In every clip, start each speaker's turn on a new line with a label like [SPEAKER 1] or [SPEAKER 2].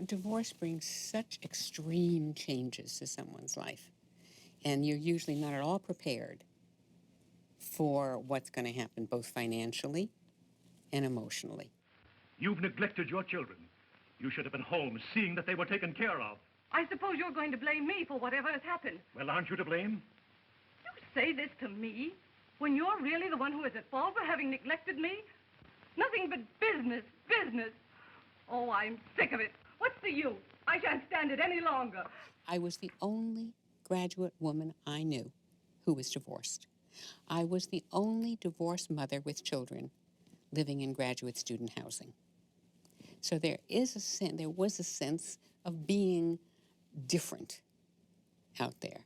[SPEAKER 1] Divorce brings such extreme changes to someone's life, and you're usually not at all prepared for what's going to happen, both financially and emotionally.
[SPEAKER 2] You've neglected your children. You should have been home, seeing that they were taken care of.
[SPEAKER 3] I suppose you're going to blame me for whatever has happened.
[SPEAKER 2] Well, aren't you to blame?
[SPEAKER 3] You say this to me when you're really the one who is at fault for having neglected me? Nothing but business, business. Oh, I'm sick of it. What's the use? I shan't stand it any longer.
[SPEAKER 1] I was the only graduate woman I knew who was divorced. I was the only divorced mother with children living in graduate student housing. So there was a sense of being different out there.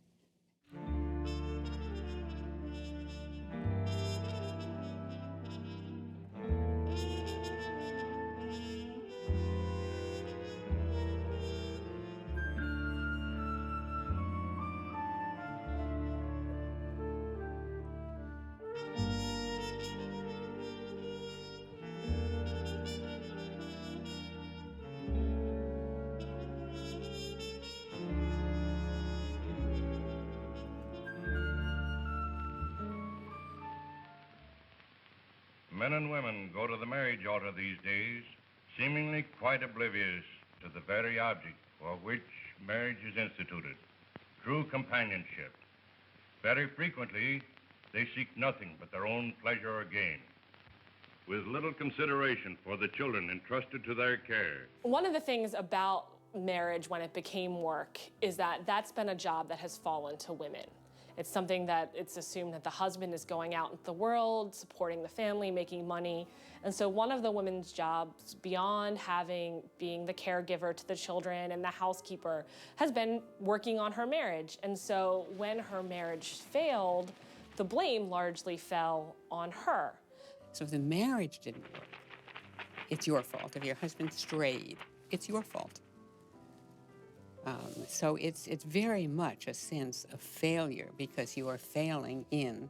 [SPEAKER 4] Men and women go to the marriage altar these days, seemingly quite oblivious to the very object for which marriage is instituted, true companionship. Very frequently, they seek nothing but their own pleasure or gain, with little consideration for the children entrusted to their care.
[SPEAKER 5] One of the things about marriage when it became work is that that's been a job that has fallen to women. It's something that it's assumed that the husband is going out into the world, supporting the family, making money. And so one of the women's jobs, beyond being the caregiver to the children and the housekeeper, has been working on her marriage. And so when her marriage failed, the blame largely fell on her.
[SPEAKER 1] So if the marriage didn't work, it's your fault. If your husband strayed, it's your fault. So it's very much a sense of failure because you are failing in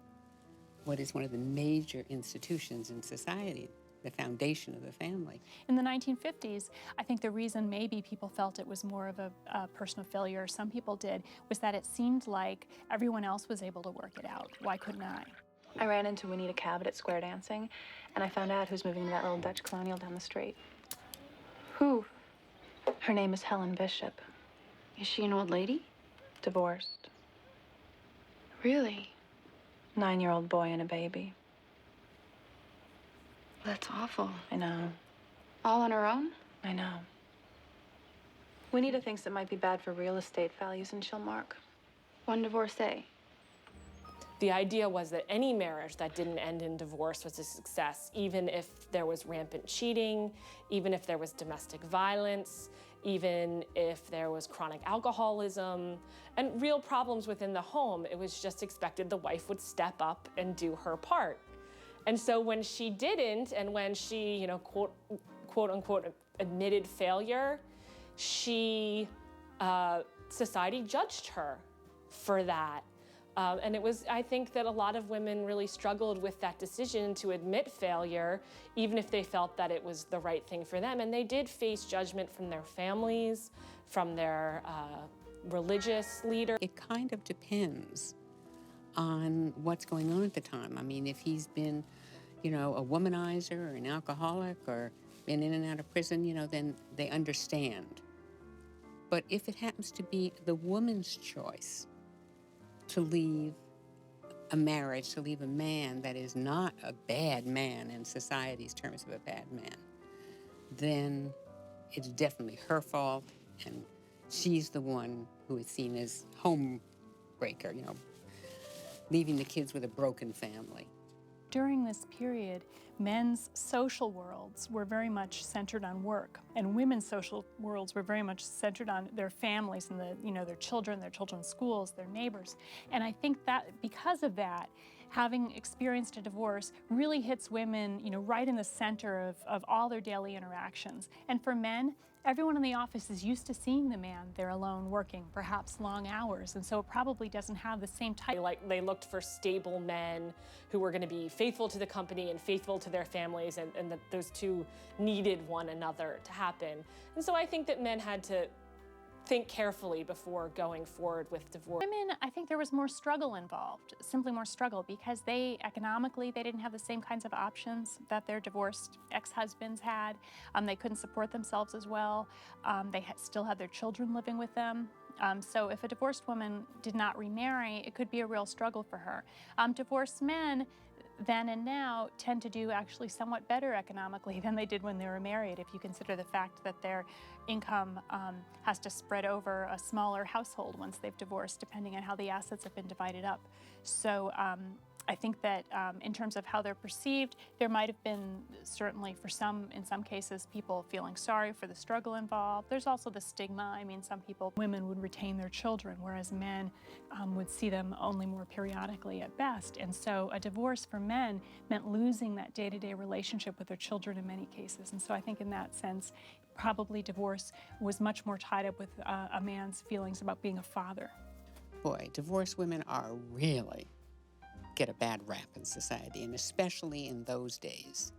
[SPEAKER 1] what is one of the major institutions in society, the foundation of the family.
[SPEAKER 6] In the 1950s, I think the reason maybe people felt it was more of a personal failure, some people did, was that it seemed like everyone else was able to work it out. Why couldn't I?
[SPEAKER 7] I ran into Winnie Cabot at square dancing, and I found out who's moving to that little Dutch colonial down the street.
[SPEAKER 8] Who?
[SPEAKER 7] Her name is Helen Bishop.
[SPEAKER 8] Is she an old lady?
[SPEAKER 7] Divorced.
[SPEAKER 8] Really?
[SPEAKER 7] 9-year-old boy and a baby.
[SPEAKER 8] That's awful.
[SPEAKER 7] I know.
[SPEAKER 8] All on her own?
[SPEAKER 7] I know. Winnie thinks it might be bad for real estate values in Chilmark.
[SPEAKER 8] One divorcee.
[SPEAKER 5] The idea was that any marriage that didn't end in divorce was a success, even if there was rampant cheating, even if there was domestic violence, even if there was chronic alcoholism, and real problems within the home. It was just expected the wife would step up and do her part. And so when she didn't, and when she, quote unquote, admitted failure, society judged her for that. And I think that a lot of women really struggled with that decision to admit failure, even if they felt that it was the right thing for them. And they did face judgment from their families, from their religious leader.
[SPEAKER 1] It kind of depends on what's going on at the time. I mean, if he's been, a womanizer or an alcoholic or been in and out of prison, then they understand. But if it happens to be the woman's choice to leave a marriage, to leave a man that is not a bad man in society's terms of a bad man, then it's definitely her fault, and she's the one who is seen as homebreaker, leaving the kids with a broken family.
[SPEAKER 6] During this period, men's social worlds were very much centered on work, and women's social worlds were very much centered on their families and their children, their children's schools, their neighbors. And I think that because of that, having experienced a divorce really hits women, right in the center of all their daily interactions. And for men, everyone in the office is used to seeing the man there alone working, perhaps long hours, and so it probably doesn't have the same type.
[SPEAKER 5] They looked for stable men who were going to be faithful to the company and faithful to their families, and that those two needed one another to happen. And so I think that men had to think carefully before going forward with divorce.
[SPEAKER 6] Women, I think there was more struggle involved, simply more struggle, because economically, they didn't have the same kinds of options that their divorced ex-husbands had. They couldn't support themselves as well. They still had their children living with them. So if a divorced woman did not remarry, it could be a real struggle for her. Divorced men then and now tend to do actually somewhat better economically than they did when they were married, if you consider the fact that their income has to spread over a smaller household once they've divorced, depending on how the assets have been divided up. So I think that in terms of how they're perceived, there might have been certainly in some cases, people feeling sorry for the struggle involved. There's also the stigma. I mean, women would retain their children, whereas men would see them only more periodically at best. And so a divorce for men meant losing that day-to-day relationship with their children in many cases. And so I think in that sense, probably divorce was much more tied up with a man's feelings about being a father.
[SPEAKER 1] Boy, divorced women are really get a bad rap in society, and especially in those days.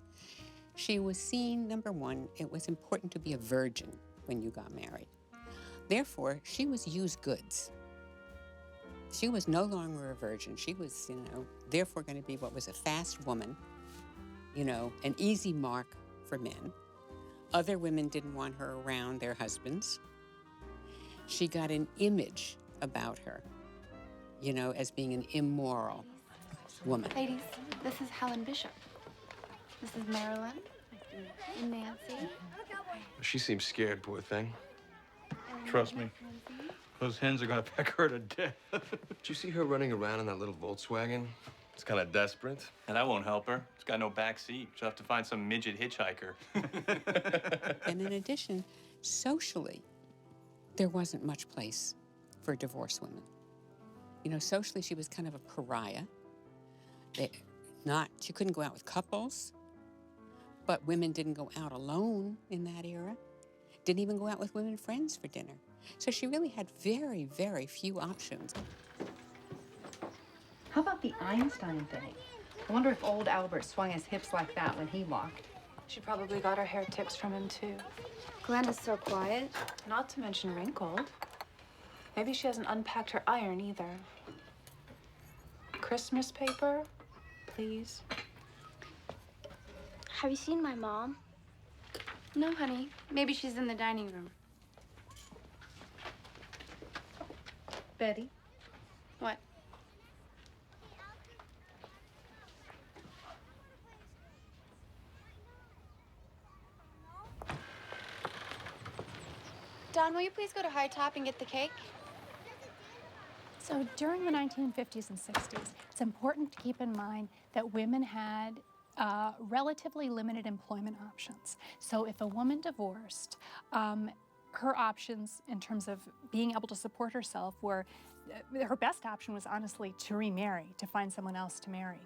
[SPEAKER 1] She was seen, number one, it was important to be a virgin when you got married. Therefore, she was used goods. She was no longer a virgin. She was, therefore going to be what was a fast woman, an easy mark for men. Other women didn't want her around their husbands. She got an image about her, as being an immoral woman.
[SPEAKER 8] Ladies, this is Helen Bishop. This is Marilyn and Nancy.
[SPEAKER 9] She seems scared, poor thing.
[SPEAKER 10] Trust me, those hens are gonna peck her to death.
[SPEAKER 9] Did you see her running around in that little Volkswagen? It's kind of desperate.
[SPEAKER 10] And that won't help her. It's got no back seat. She'll have to find some midget hitchhiker.
[SPEAKER 1] And in addition, socially, there wasn't much place for divorced women. Socially, she was kind of a pariah. She couldn't go out with couples, but women didn't go out alone in that era. Didn't even go out with women friends for dinner. So she really had very, very few options.
[SPEAKER 11] How about the Einstein thing? I wonder if old Albert swung his hips like that when he walked.
[SPEAKER 7] She probably got her hair tips from him, too.
[SPEAKER 8] Glenda's so quiet.
[SPEAKER 7] Not to mention wrinkled. Maybe she hasn't unpacked her iron, either. Christmas paper, please.
[SPEAKER 8] Have you seen my mom? No, honey. Maybe she's in the dining room.
[SPEAKER 11] Betty?
[SPEAKER 8] What? Don, will you please go to High Top and get the cake?
[SPEAKER 6] So during the 1950s and 60s, it's important to keep in mind that women had relatively limited employment options. So if a woman divorced, her options in terms of being able to support herself were, her best option was honestly to remarry, to find someone else to marry.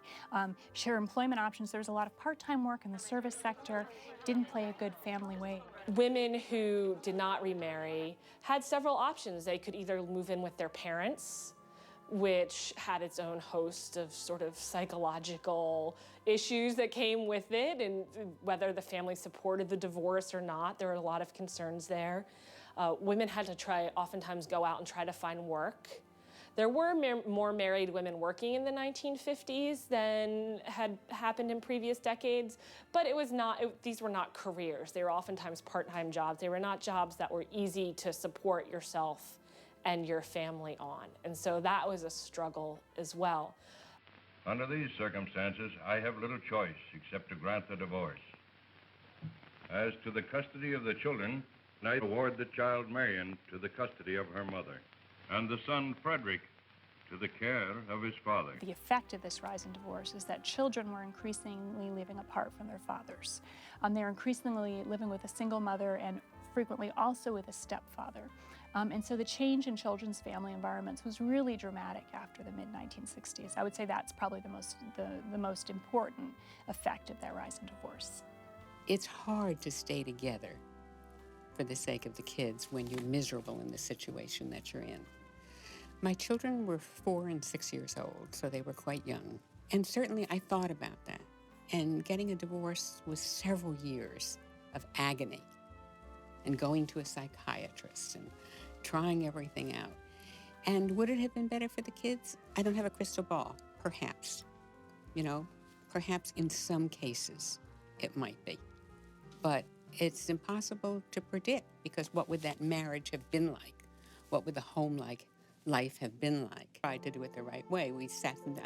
[SPEAKER 6] Her employment options, there was a lot of part-time work in the service sector, didn't play a good family wage.
[SPEAKER 5] Women who did not remarry had several options. They could either move in with their parents, which had its own host of sort of psychological issues that came with it, and whether the family supported the divorce or not, there were a lot of concerns there. Women had to oftentimes go out and try to find work. There were more married women working in the 1950s than had happened in previous decades, but these were not careers. They were oftentimes part-time jobs. They were not jobs that were easy to support yourself and your family on. And so that was a struggle as well.
[SPEAKER 4] Under these circumstances, I have little choice except to grant the divorce. As to the custody of the children, I award the child Marion to the custody of her mother, and the son Frederick to the care of his father.
[SPEAKER 6] The effect of this rise in divorce is that children were increasingly living apart from their fathers. They're increasingly living with a single mother and frequently also with a stepfather. And so the change in children's family environments was really dramatic after the mid-1960s. I would say that's probably the most important effect of that rise in divorce.
[SPEAKER 1] It's hard to stay together for the sake of the kids when you're miserable in the situation that you're in. My children were 4 and 6 years old, so they were quite young. And certainly I thought about that. And getting a divorce was several years of agony and going to a psychiatrist and trying everything out. And would it have been better for the kids? I don't have a crystal ball. Perhaps. Perhaps in some cases it might be. But it's impossible to predict, because what would that marriage have been like? What would the home life have been like? I tried to do it the right way. We sat, and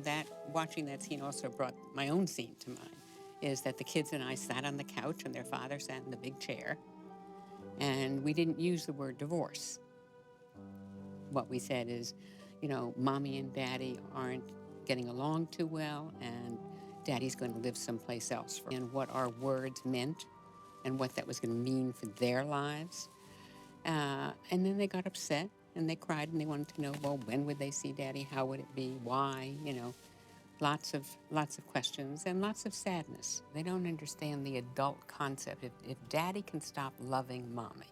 [SPEAKER 1] that watching that scene also brought my own scene to mind, is that the kids and I sat on the couch and their father sat in the big chair, and we didn't use the word divorce. What we said is, Mommy and Daddy aren't getting along too well, and Daddy's going to live someplace else. And what our words meant and what that was going to mean for their lives. And then they got upset and they cried and they wanted to know, well, when would they see Daddy? How would it be? Why? Lots of questions and lots of sadness. They don't understand the adult concept. If Daddy can stop loving Mommy,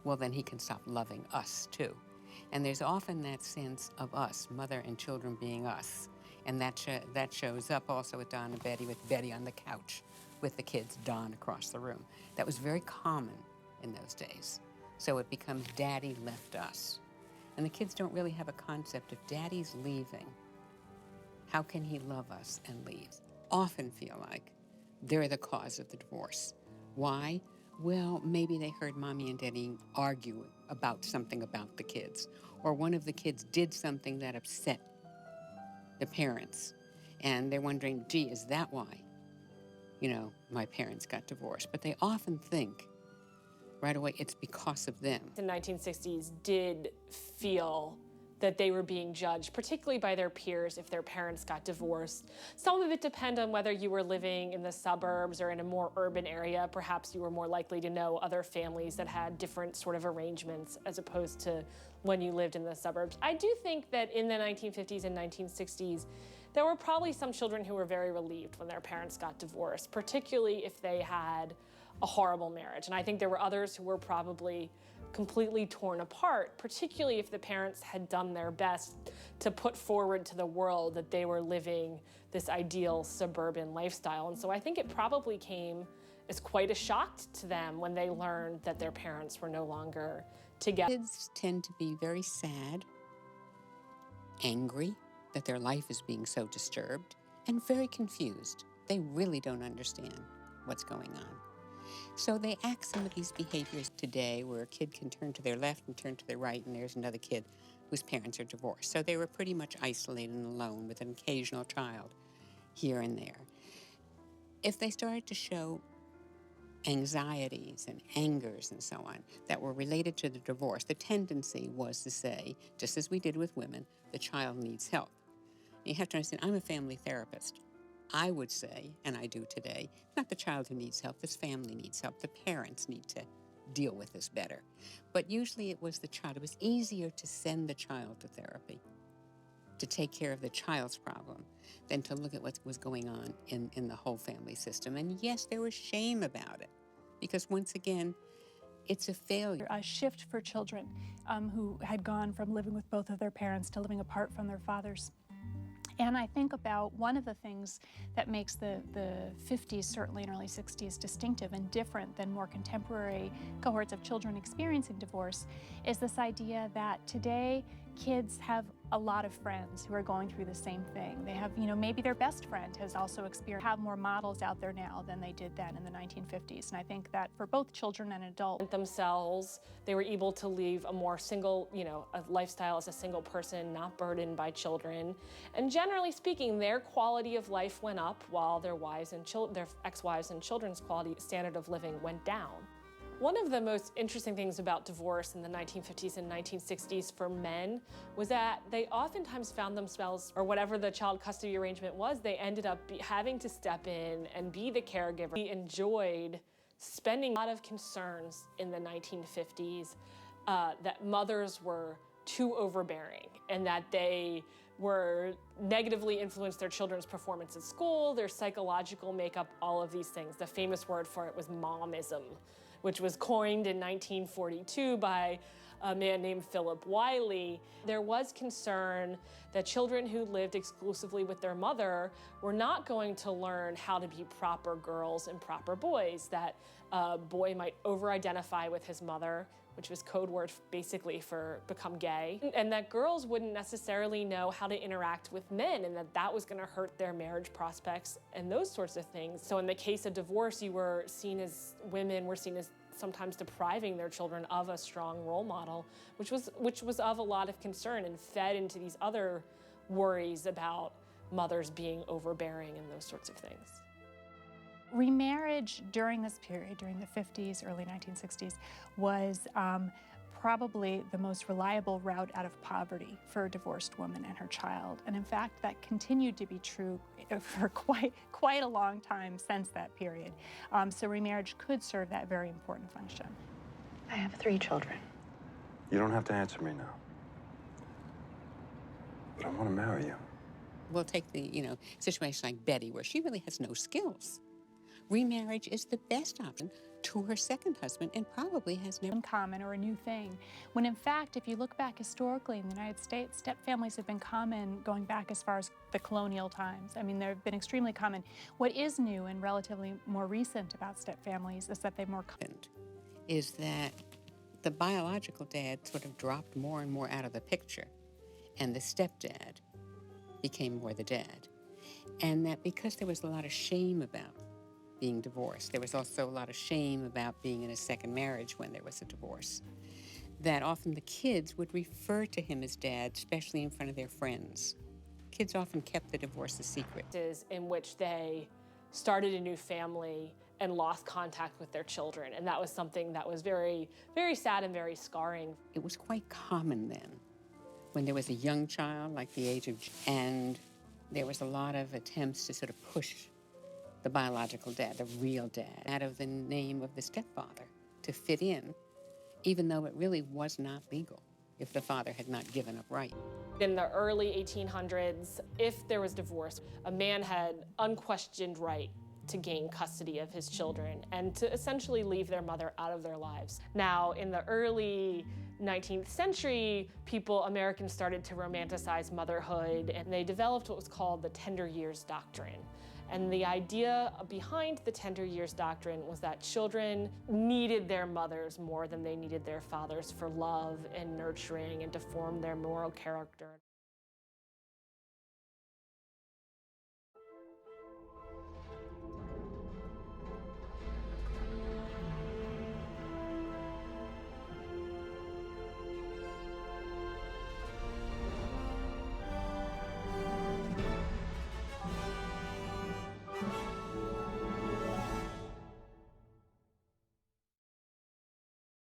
[SPEAKER 1] well, then he can stop loving us too. And there's often that sense of us, mother and children being us. And that shows up also with Don and Betty, with Betty on the couch with the kids, Don across the room. That was very common in those days. So it becomes Daddy left us. And the kids don't really have a concept. If Daddy's leaving, how can he love us and leave? Often feel like they're the cause of the divorce. Why? Well, maybe they heard Mommy and Daddy argue about something about the kids, or one of the kids did something that upset the parents, and they're wondering, gee, is that why, my parents got divorced? But they often think right away it's because of them.
[SPEAKER 5] The 1960s did feel that they were being judged, particularly by their peers if their parents got divorced. Some of it depend on whether you were living in the suburbs or in a more urban area. Perhaps you were more likely to know other families that had different sort of arrangements as opposed to when you lived in the suburbs. I do think that in the 1950s and 1960s, there were probably some children who were very relieved when their parents got divorced, particularly if they had a horrible marriage. And I think there were others who were probably completely torn apart, particularly if the parents had done their best to put forward to the world that they were living this ideal suburban lifestyle. And so I think it probably came as quite a shock to them when they learned that their parents were no longer together.
[SPEAKER 1] Kids tend to be very sad, angry that their life is being so disturbed, and very confused. They really don't understand what's going on. So they act some of these behaviors today where a kid can turn to their left and turn to their right, and there's another kid whose parents are divorced. So they were pretty much isolated and alone with an occasional child here and there. If they started to show anxieties and angers and so on that were related to the divorce, the tendency was to say, just as we did with women, the child needs help. You have to understand, I'm a family therapist. I would say, and I do today, not the child who needs help, this family needs help. The parents need to deal with this better. But usually it was the child. It was easier to send the child to therapy, to take care of the child's problem, than to look at what was going on in the whole family system. And yes, there was shame about it, because once again, it's a failure.
[SPEAKER 6] A shift for children who had gone from living with both of their parents to living apart from their fathers. And I think about one of the things that makes the 50s, certainly in early 60s, distinctive and different than more contemporary cohorts of children experiencing divorce is this idea that today kids have a lot of friends who are going through the same thing. They have, maybe their best friend has also have more models out there now than they did then in the 1950s. And I think that for both children and adults
[SPEAKER 5] themselves, they were able to leave a more single, a lifestyle as a single person, not burdened by children. And generally speaking, their quality of life went up while their ex-wives and children's standard of living went down. One of the most interesting things about divorce in the 1950s and 1960s for men was that they oftentimes found themselves, or whatever the child custody arrangement was, they ended up having to step in and be the caregiver. We enjoyed spending a lot of concerns in the 1950s that mothers were too overbearing and that they were negatively influenced their children's performance at school, their psychological makeup, all of these things. The famous word for it was momism, which was coined in 1942 by a man named Philip Wiley. There was concern that children who lived exclusively with their mother were not going to learn how to be proper girls and proper boys, that a boy might over-identify with his mother, which was code word basically for become gay, and that girls wouldn't necessarily know how to interact with men, and that was gonna hurt their marriage prospects and those sorts of things. So in the case of divorce, women were seen as sometimes depriving their children of a strong role model, which was of a lot of concern and fed into these other worries about mothers being overbearing and those sorts of things.
[SPEAKER 6] Remarriage during this period, during the 50s, early 1960s, was probably the most reliable route out of poverty for a divorced woman and her child. And in fact, that continued to be true for quite a long time since that period. So remarriage could serve that very important function.
[SPEAKER 7] I have 3 children.
[SPEAKER 9] You don't have to answer me now. But I want to marry you.
[SPEAKER 1] We'll take the, situation like Betty, where she really has no skills. Remarriage is the best option to her second husband and probably has never
[SPEAKER 6] uncommon or a new thing. When in fact, if you look back historically in the United States, step families have been common going back as far as the colonial times. I mean, they've been extremely common. What is new and relatively more recent about step families is that they're more
[SPEAKER 1] is that the biological dad sort of dropped more and more out of the picture, and the stepdad became more the dad. And that because there was a lot of shame about being divorced, there was also a lot of shame about being in a second marriage when there was a divorce, that often the kids would refer to him as dad, especially in front of their friends. Kids often kept the divorce a secret.
[SPEAKER 5] In which they started a new family and lost contact with their children. And that was something that was very, very sad and very scarring.
[SPEAKER 1] It was quite common then, when there was a young child, like the age of, and there was a lot of attempts to sort of push the biological dad, the real dad, out of the name of the stepfather to fit in, even though it really was not legal if the father had not given up right.
[SPEAKER 5] In the early 1800s, if there was divorce, a man had unquestioned right to gain custody of his children and to essentially leave their mother out of their lives. Now, in the early 19th century, Americans started to romanticize motherhood, and they developed what was called the tender years doctrine. And the idea behind the tender years doctrine was that children needed their mothers more than they needed their fathers for love and nurturing and to form their moral character.